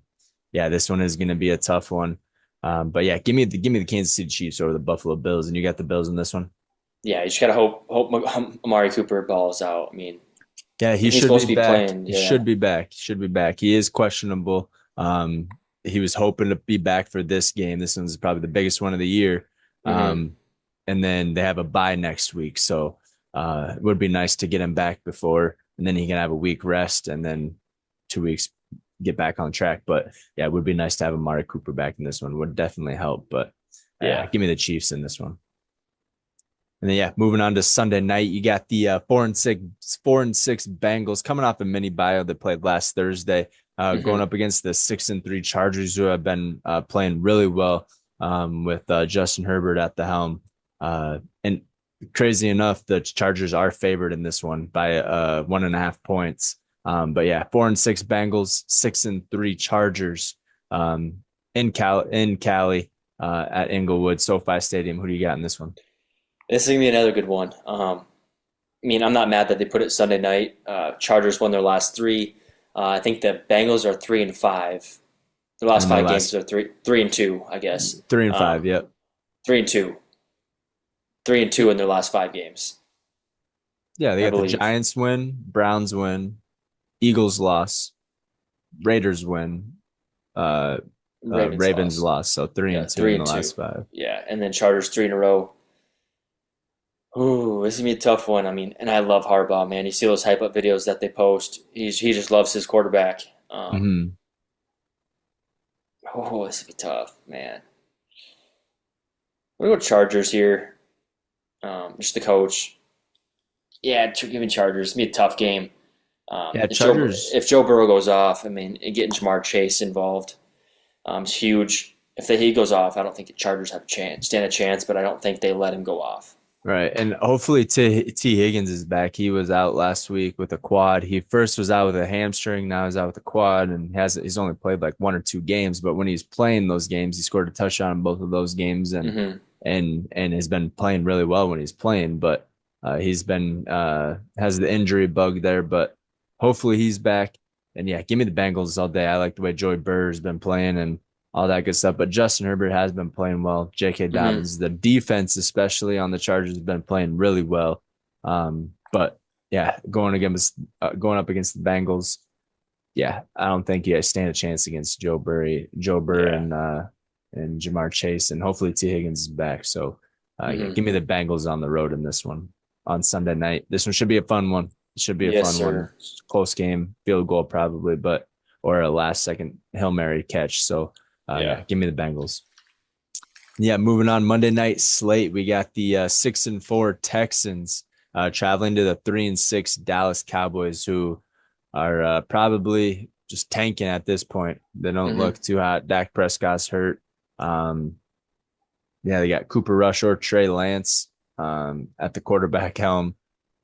yeah, this one is going to be a tough one. But yeah, give me the Kansas City Chiefs over the Buffalo Bills, and you got the Bills in this one. Yeah, you just gotta hope Amari Cooper balls out. I mean, Yeah, he he's should be supposed to be back. playing. He Yeah. should be back. He should be back. He is questionable. He was hoping to be back for this game. This one's probably the biggest one of the year. Mm-hmm. And then they have a bye next week. So It would be nice to get him back before, and then he can have a week rest, and then 2 weeks get back on track. But yeah, it would be nice to have Amari Cooper back in this one. Would definitely help. But Yeah. give me the Chiefs in this one. And then moving on to Sunday night, you got the 4-6 Bengals coming off a mini bio that played last Thursday, going Hmm. up against the 6-3 Chargers, who have been playing really well with Justin Herbert at the helm. And crazy enough, the Chargers are favored in this one by 1.5 points. But 4-6 Bengals, 6-3 Chargers in Cali at Inglewood SoFi Stadium. Who do you got in this one? This is gonna be another good one. I mean, I'm not mad that they put it Sunday night. Chargers won their last three. I think the Bengals are 3-5. Their last And the five games last are three and two, I guess. 3-5. Yep. 3-2, 3-2 in their last five games, Yeah, they I got the believe. Giants win, Browns win, Eagles loss, Raiders win, uh, Ravens Ravens lost. loss. So three Yeah, and two three in the and two. last five. Yeah, and then Chargers three in a row. Ooh, this is gonna be a tough one. I mean, and I love Harbaugh, man. You see those hype up videos that they post. He just loves his quarterback. Mm-hmm. Oh, this would be tough, man. I'm gonna go Chargers here. Just the coach. Yeah, give me Chargers. It's gonna be a tough game. Yeah, Chargers. If Joe Burrow goes off, I mean, and getting Jamar Chase involved is huge. If he goes off, I don't think the Chargers have a chance, stand a chance, but I don't think they let him go off. Right. And hopefully T Higgins is back. He was out last week with a quad. He first was out with a hamstring, now he's out with a quad and he's only played like 1 or 2 games, but when he's playing those games, he scored a touchdown in both of those games and Hmm. has been playing really well when he's playing, but he's been has the injury bug there, but hopefully he's back. And give me the Bengals all day. I like the way Joey Burr has been playing and all that good stuff. But Justin Herbert has been playing well. J.K. Hmm. Dobbins, the defense, especially on the Chargers, has been playing really well. But going up against the Bengals, I don't think you guys stand a chance against Joe Burr, Yeah. and Jamar Chase, and hopefully T Higgins is back. So, Hmm. give me the Bengals on the road in this one on Sunday night. This one should be a fun one. It should be a Yes, fun one. sir. Close game, field goal probably, but or a last second Hail Mary catch. So, Yeah. give me the Bengals. Moving on Monday night slate, we got the 6-4 Texans traveling to the 3-6 Dallas Cowboys, who are probably just tanking at this point. They don't Hmm. look too hot. Dak Prescott's hurt. Um, they got Cooper Rush or Trey Lance at the quarterback helm.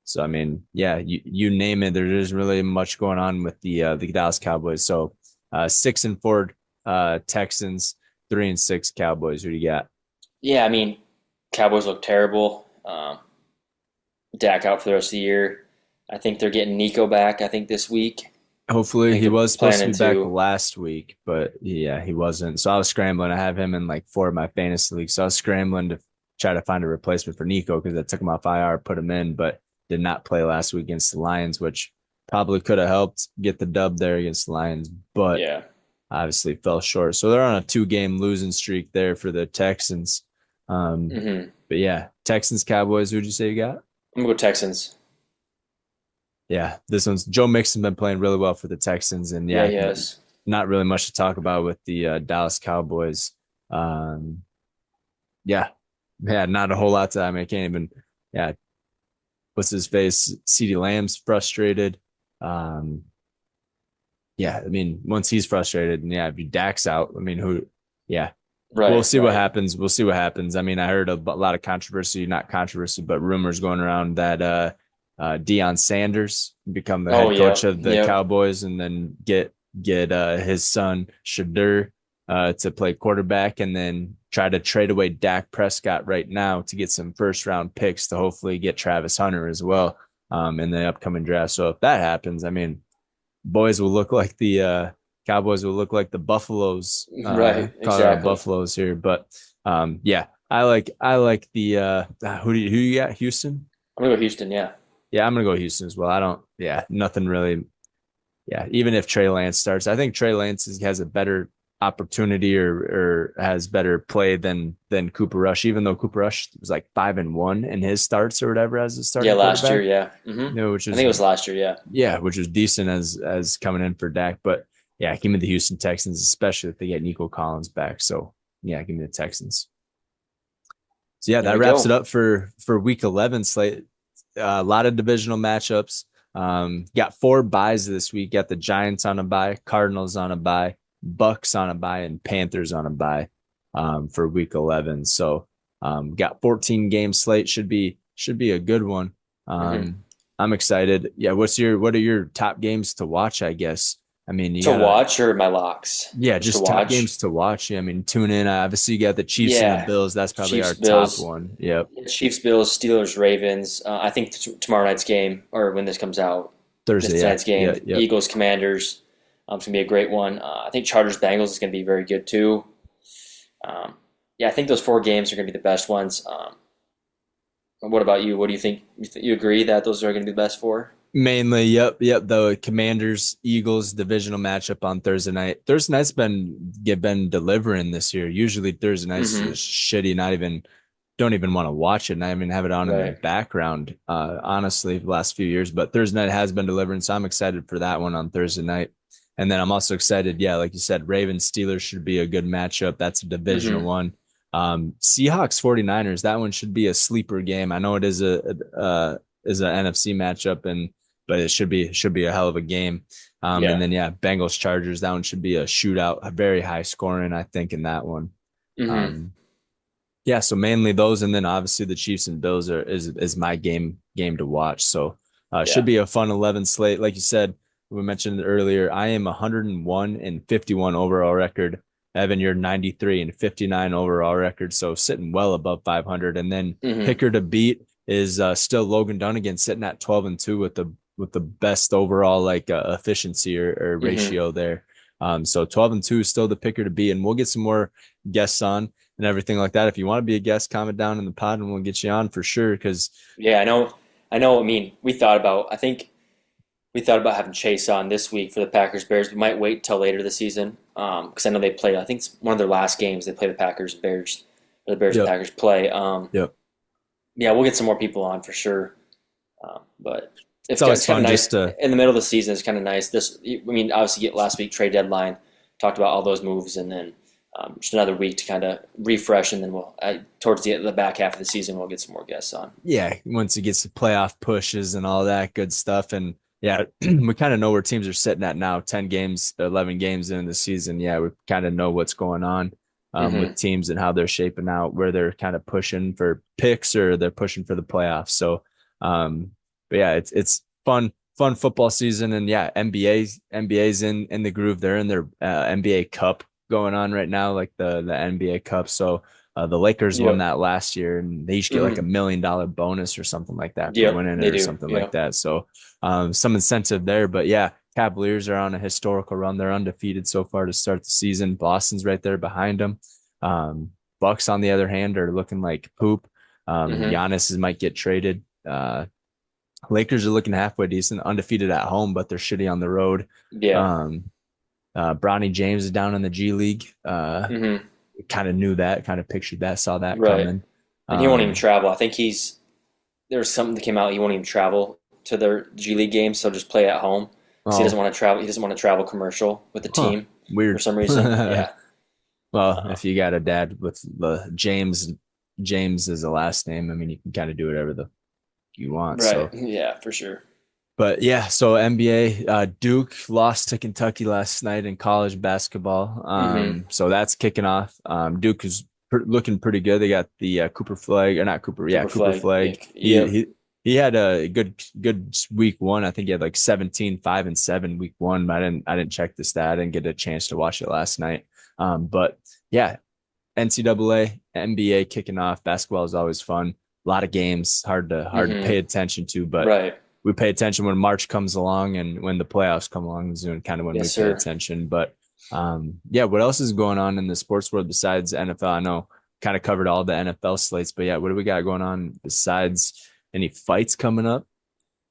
So I mean, you name it. There isn't really much going on with the Dallas Cowboys. So 6-4 Texans, 3-6 Cowboys. Who do you got? Yeah, I mean, Cowboys look terrible. Dak out for the rest of the year. I think they're getting Nico back, I think, this week. I Hopefully, think he they're was supposed to planning be back to. last week, but he wasn't. So I was scrambling. I have him in like 4 of my fantasy leagues. So I was scrambling to try to find a replacement for Nico because I took him off IR, put him in, but did not play last week against the Lions, which probably could have helped get the dub there against the Lions, but Yeah. obviously fell short. So they're on a 2-game losing streak there for the Texans. Hmm. But Texans Cowboys. Who'd you say you got? I'm gonna go Texans. This one's Joe Mixon been playing really well for the Texans, and Yeah, he has. not really much to talk about with the Dallas Cowboys. Um, yeah, not a whole lot to. I mean, I can't even. Yeah, what's his face? CeeDee Lamb's frustrated. Um, I mean, once he's frustrated, and if you Dak's out, I mean, who? Yeah, we'll Right, see what right. happens. We'll see what happens. I mean, I heard a lot of controversy, not controversy, but rumors going around that Deion Sanders become the Oh, head yeah, coach of the yep. Cowboys, and then get his son Shadur to play quarterback, and then try to trade away Dak Prescott right now to get some first round picks to hopefully get Travis Hunter as well in the upcoming draft. So if that happens, I mean, boys will look like the Cowboys will look like the Buffaloes, Right, Colorado exactly. Buffaloes here. But I like the who you got? Houston? I'm gonna go Houston. Yeah. I'm gonna go Houston as well. I don't nothing really. Even if Trey Lance starts, I think Trey Lance has a better opportunity or has better play than Cooper Rush, even though Cooper Rush was like 5-1 in his starts or whatever as a Yeah, starting last year, quarterback. yeah. Which I think is it was last year, yeah. yeah, which was decent as coming in for Dak. But yeah, give me the Houston Texans, especially if they get Nico Collins back. So yeah, give me the Texans. So yeah, There that we wraps it go. up for Week 11 slate. A lot of divisional matchups. Got 4 buys this week. Got the Giants on a bye, Cardinals on a bye, Bucks on a bye, and Panthers on a bye for Week 11. So got 14 game slate. Should be a good one. hmm I'm excited. Yeah, what are your top games to watch? I guess. I mean, you To gotta watch or my locks? yeah, Just to just top watch? games to watch. Yeah, I mean, tune in. Obviously, you got the Chiefs and the Yeah. Bills. That's probably Chiefs, our top Bills. one. Yep. Chiefs, Bills, Steelers, Ravens. I think tomorrow night's game, or when this comes out, Thursday. this Yeah. tonight's Yeah. game, Yep. Eagles, Commanders. It's gonna be a great one. I think Chargers, Bengals is gonna be very good too. Um, yeah, I think those 4 games are gonna be the best ones. What about you? What do you think? You agree that those are gonna be the best 4? Mainly, yep. The Commanders Eagles divisional matchup on Thursday night. Thursday night's been delivering this year. Usually Thursday nights is Mm-hmm. just shitty. Not even don't even want to watch it. Not even have it on in the Right. background. Honestly, the last few years. But Thursday night has been delivering, so I'm excited for that one on Thursday night. And then I'm also excited. Yeah, like you said, Ravens Steelers should be a good matchup. That's a divisional Mm-hmm. one. Seahawks 49ers. That one should be a sleeper game. I know it is an NFC matchup and but it should be a hell of a game. And Yeah. then yeah, Bengals Chargers. That one should be a shootout, a very high scoring, I think, in that one. Mm-hmm. Um, yeah, so mainly those, and then obviously the Chiefs and Bills is my game to watch. So should Yeah. be a fun 11 slate. Like you said, we mentioned earlier, I am 101 and 51 overall record. Evan, you're 93 and 59 overall record, so sitting well above 500. And then Mm-hmm. picker to beat is still Logan Dunnigan sitting at 12-2 with the best overall like efficiency or Mm-hmm. ratio there. So 12-2 is still the picker to beat, and we'll get some more guests on and everything like that. If you want to be a guest, comment down in the pod and we'll get you on for sure. Because Yeah, I know. I know. I mean, we thought about. I think we thought about having Chase on this week for the Packers Bears. We might wait till later this season because I know they play. I think it's one of their last games. They play the Packers Bears. Or the Bears and yep, Packers play. yep. Yeah, we'll get some more people on for sure. But It's always it's kind of fun nice just to in the middle of the season. It's kind of nice. I mean, obviously, get last week trade deadline. Talked about all those moves, and then just another week to kind of refresh, and then we'll towards the back half of the season we'll get some more guests on. yeah, once it gets to playoff pushes and all that good stuff. And yeah, we kind of know where teams are sitting at now, 10 games, 11 games into the season. Yeah, we kind of know what's going on with hmm teams and how they're shaping out, where they're kind of pushing for picks or they're pushing for the playoffs. So, but yeah, it's fun football season. And yeah, NBA's in the groove. They're in their NBA Cup going on right now, like the NBA Cup. So, the Lakers won Yep. that last year, and they each get like hmm $1 million bonus or something like that for Yep. winning They it or do. something like Yep. that. So, some incentive there. But yeah, Cavaliers are on a historical run. They're undefeated so far to start the season. Boston's right there behind them. Bucks, on the other hand, are looking like poop. hmm Giannis might get traded. Lakers are looking halfway decent, undefeated at home, but they're shitty on the road. Yeah. Um, Bronny James is down in the G League. hmm Kind of knew that, kind of pictured that, saw that Right. coming. And he won't even Um, travel. I think there was something that came out. He won't even travel to their G League games. So just play at home because he doesn't oh, want to travel. He doesn't want to travel commercial with the huh, team for weird. some reason. Yeah. Well, Uh, if you got a dad with the James is a last name, I mean, you can kind of do whatever the you want. right. So, Yeah, for sure. but yeah, so NBA, Duke lost to Kentucky last night in college basketball. hmm So that's kicking off. Duke is looking pretty good. They got the Cooper Flag, or not Cooper, yeah, Cooper Cooper Flag. Yeah. Flag. He Yep. he he had a good week one. I think he had like 17, 5-7 week one. But I didn't check the stat. I didn't get a chance to watch it last night. But yeah, NCAA, NBA kicking off. Basketball is always fun. A lot of games, hard to hmm pay attention to, but Right. we pay attention when March comes along and when the playoffs come along is kind of when we Yes, pay sir. attention. But yeah, what else is going on in the sports world besides NFL? I know kind of covered all the NFL slates, but yeah, what do we got going on besides any fights coming up?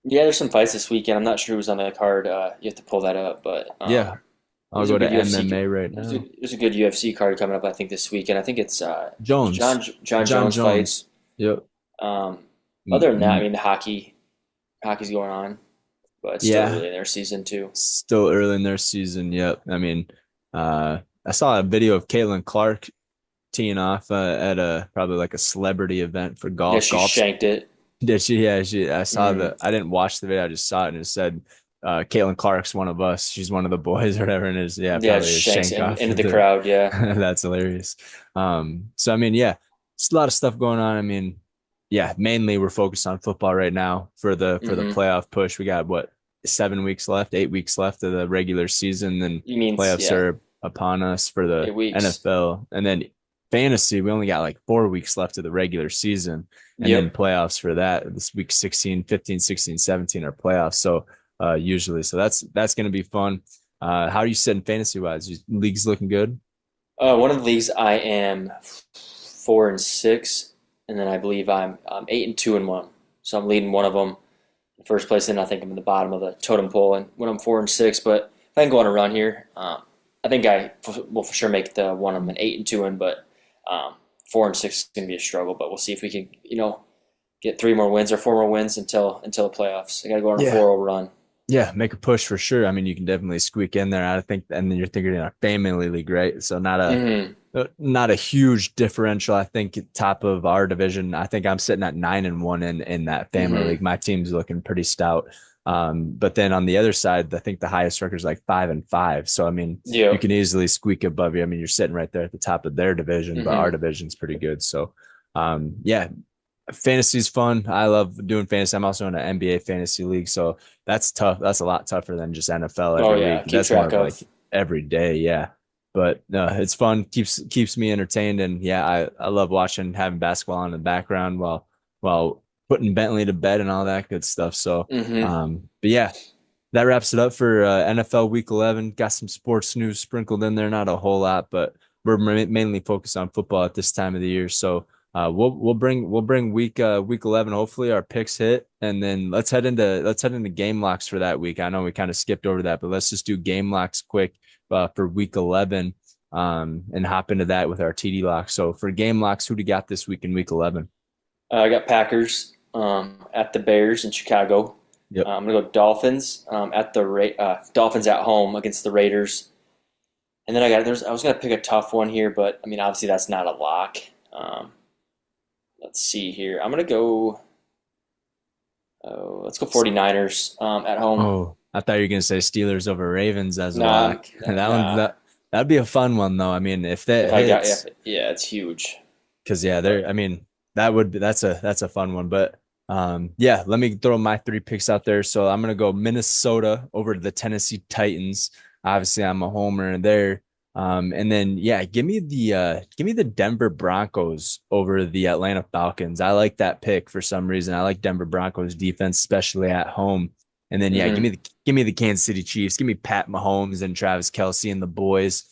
Yeah, there's some fights this weekend. I'm not sure who's on the card. You have to pull that up, but Yeah. I'll go to MMA right now. There's a good UFC card coming up. I think this weekend. I think it's Jones, John John Jones fights. Jones. Yep. Um, other than that, I Mm, mean, hockey's going on, but it's still yeah, early in their season too. still early in their season. Yep. I mean, I saw a video of Caitlin Clark teeing off at a probably like a celebrity event for Yeah, golf. she Golf's shanked it. did she? Yeah, she. I saw Mm. the. I didn't watch the video. I just saw it and it said, "Caitlin Clark's one of us. She's one of the boys or whatever." And it's yeah, Yeah, probably a shanks shank off into of the the. crowd. Yeah. That's hilarious. So I mean, yeah, it's a lot of stuff going on. I mean, yeah, mainly we're focused on football right now for the hmm playoff push. We got what 7 weeks left, 8 weeks left of the regular season. Then You mean playoffs yeah, are upon us for the 8 weeks. NFL, and then fantasy. We only got like 4 weeks left of the regular season and then Yep. playoffs for that. This week 16, 15, 16, 17 are playoffs. So usually. So that's gonna be fun. How are you sitting fantasy wise? League's looking good? One of the leagues I am 4-6, and then I believe I'm 8-2-1. So I'm leading one of them in first place, and I think I'm in the bottom of the totem pole. And when I'm 4-6, but if I can go on a run here, I think I will for sure make the one I'm an 8-2 in, but 4-6 is going to be a struggle. But we'll see if we can, get 3 more wins or 4 more wins until the playoffs. I got to go on a Yeah. 4-0 run. Yeah, make a push for sure. I mean, you can definitely squeak in there. I think, and then you're thinking in a family league, right? So hmm not a huge differential. I think top of our division. I think I'm sitting at 9-1 in that family hmm league. My team's looking pretty stout. But then on the other side, I think the highest record is like 5-5. So I mean, you Yep. can easily squeak above you. I mean, you're sitting right there at the top of their division, but our hmm division's pretty good. So yeah, fantasy's fun. I love doing fantasy. I'm also in an NBA fantasy league, so that's tough. That's a lot tougher than just NFL Oh every yeah, week. keep That's more track of like of. every day, yeah. But no, it's fun. Keeps me entertained, and yeah, I love watching having basketball on in the background while putting Bentley to bed and all that good stuff. So, hmm but yeah, that wraps it up for NFL Week 11. Got some sports news sprinkled in there, not a whole lot, but we're mainly focused on football at this time of the year. So we'll bring week 11. Hopefully our picks hit, and then let's head into game locks for that week. I know we kind of skipped over that, but let's just do game locks quick for week 11, and hop into that with our TD locks. So for game locks, who do you got this week in week 11? I got Packers at the Bears in Chicago. Yep. I'm gonna go Dolphins at the Dolphins at home against the Raiders, and then I was gonna pick a tough one here, but I mean obviously that's not a lock. Um, let's see here. I'm gonna go. Let's go 49ers at home. Oh, I thought you were gonna say Steelers over Ravens as a Nah, lock. That one nah. that'd be a fun one though. I mean, if If that I got hits, yeah, it's huge. because yeah, there. But I mean, that's a fun one. But yeah, let me throw my three picks out there. So I'm gonna go Minnesota over to the Tennessee Titans. Obviously, I'm a homer there. And then yeah, give me the Denver Broncos over the Atlanta Falcons. I like that pick for some reason. I like Denver Broncos defense, especially at home. And then yeah, give hmm me the give me the Kansas City Chiefs. Give me Pat Mahomes and Travis Kelce and the boys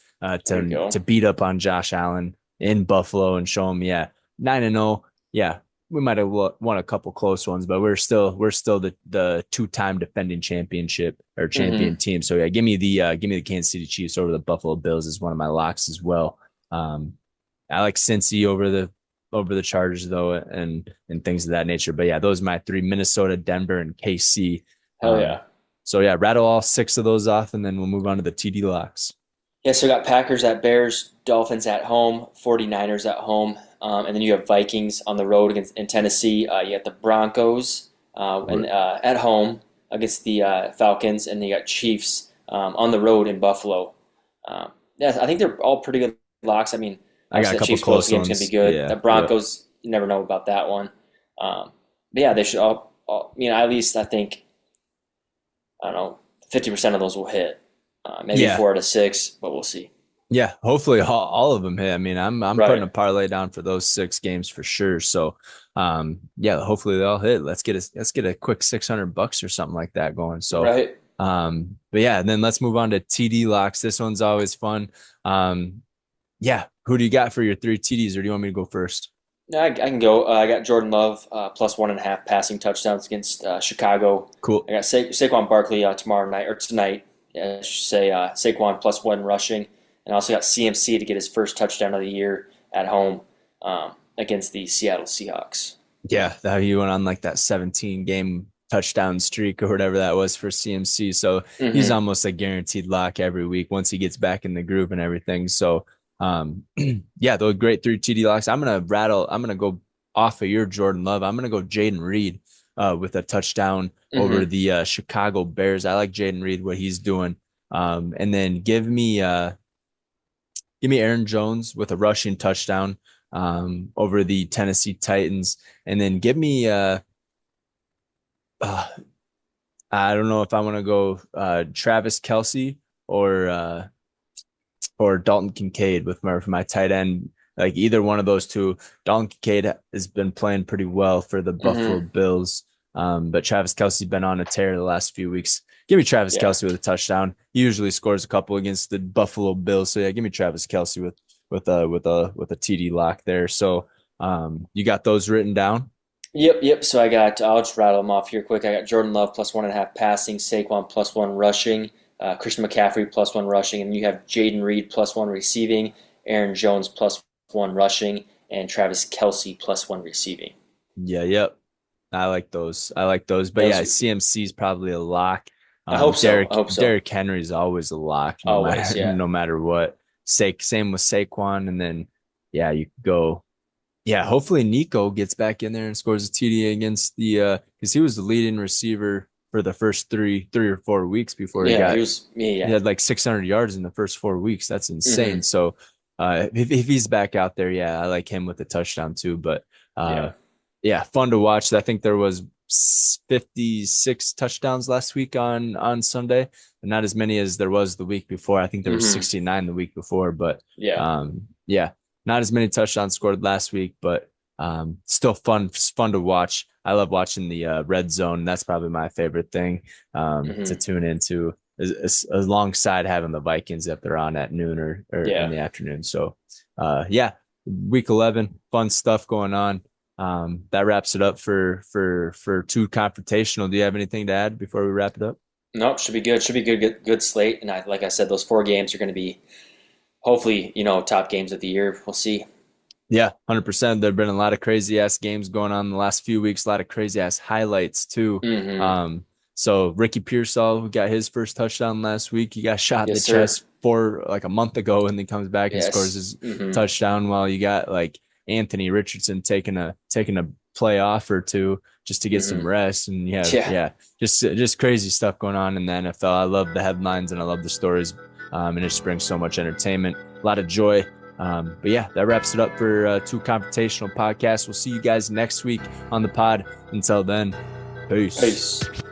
there you to go. beat up on Josh Allen in Buffalo and show them, yeah, 9-0. Yeah, we might have won a couple close ones, but we're still the two-time defending championship or champion hmm team. So yeah, give me the Kansas City Chiefs over the Buffalo Bills is one of my locks as well. Um, I like Cincy over the Chargers though, and things of that nature. But yeah, those are my three: Minnesota, Denver, and KC. Hell Um, yeah. so yeah, rattle all six of those off, and then we'll move on to the TD locks. Yeah, so we got Packers at Bears, Dolphins at home, 49ers at home, and then you have Vikings on the road against in Tennessee. You got the Broncos and at home against the Falcons, and then you got Chiefs on the road in Buffalo. Yeah, I think they're all pretty good locks. I mean, I got obviously a the couple Chiefs Bills close game's going to be ones. good. Yeah, The yep. Broncos, you never know about that one. But yeah, they should all at least I think I don't know, 50% of those will hit. Maybe Yeah, 4 to 6, but we'll see. yeah, hopefully all of them hit. I mean, I'm putting Right. a parlay down for those six games for sure. So, yeah, hopefully they all hit. Let's get a quick $600 or something like that going. So, Right. but yeah, and then let's move on to TD locks. This one's always fun. Yeah, who do you got for your three TDs, or do you want me to go first? Yeah, I can go. I got Jordan Love plus 1.5 passing touchdowns against Chicago. Cool. I got Saquon Barkley tomorrow night or tonight. I should say Saquon +1 rushing, and also got CMC to get his first touchdown of the year at home against the Seattle Seahawks. Yeah, that he went on like that 17 game touchdown streak or whatever that was for CMC. So he's Mm-hmm. almost a guaranteed lock every week once he gets back in the groove and everything. So yeah, those great 3 TD locks. I'm gonna go off of your Jordan Love. I'm gonna go Jaden Reed with a touchdown over Mm-hmm. the Chicago Bears. I like Jaden Reed, what he's doing. And then give me Aaron Jones with a rushing touchdown over the Tennessee Titans, and then give me uh, I don't know if I want to go Travis Kelsey or uh, or Dalton Kincaid with my tight end. Like either one of those two. Dalton Kincaid has been playing pretty well for the Buffalo Mm-hmm. Bills, but Travis Kelsey's been on a tear the last few weeks. Give me Travis Yeah. Kelsey with a touchdown. He usually scores a couple against the Buffalo Bills. So yeah, give me Travis Kelsey with a TD lock there. So you got those written down? Yep. So I'll just rattle them off here quick. I got Jordan Love +1.5 passing, Saquon +1 rushing, Christian McCaffrey +1 rushing, and you have Jaden Reed +1 receiving, Aaron Jones +1 rushing, and Travis Kelsey +1 receiving. Yeah, yep. I like those. I like those. But yeah, Those, CMC is probably a lock. I hope so. Derek I hope so. Derek Henry is always a lock, no Always, matter yeah. no matter what. Same with Saquon, and then yeah, you could go. Yeah, hopefully Nico gets back in there and scores a TD against the because he was the leading receiver for the first three or 4 weeks before Yeah, he was. he Yeah. had like 600 yards in the first 4 weeks. That's insane. Mm-hmm. So if he's back out there, yeah, I like him with the touchdown too. But uh, Yeah. yeah, fun to watch. I think there was 56 touchdowns last week on Sunday, and not as many as there was the week before. I think there was Mm-hmm. 69 the week before, but Yeah. yeah, not as many touchdowns scored last week, but still fun to watch. I love watching the red zone. That's probably my favorite thing to Mm-hmm. tune into, alongside having the Vikings if they're on at noon or in Yeah. the afternoon. So yeah, week 11, fun stuff going on. That wraps it up for two confrontational. Do you have anything to add before we wrap it up? Nope. Should be good. Should be good slate. And like I said, those 4 games are going to be hopefully top games of the year. We'll see. Yeah, 100%. There've been a lot of crazy ass games going on in the last few weeks, a lot of crazy ass highlights too. Mm-hmm. So Ricky Pearsall, who got his first touchdown last week, he got shot in the Yes, sir. chest for like a month ago, and then comes back and scores Yes. his Mm-hmm. touchdown. While you got like Anthony Richardson taking a play off or two just to get some Mm-hmm. rest, and Yeah. yeah, just crazy stuff going on in the NFL. I love the headlines and I love the stories, and it just brings so much entertainment, a lot of joy. But yeah, that wraps it up for two confrontational podcasts. We'll see you guys next week on the pod. Until then, peace. Peace.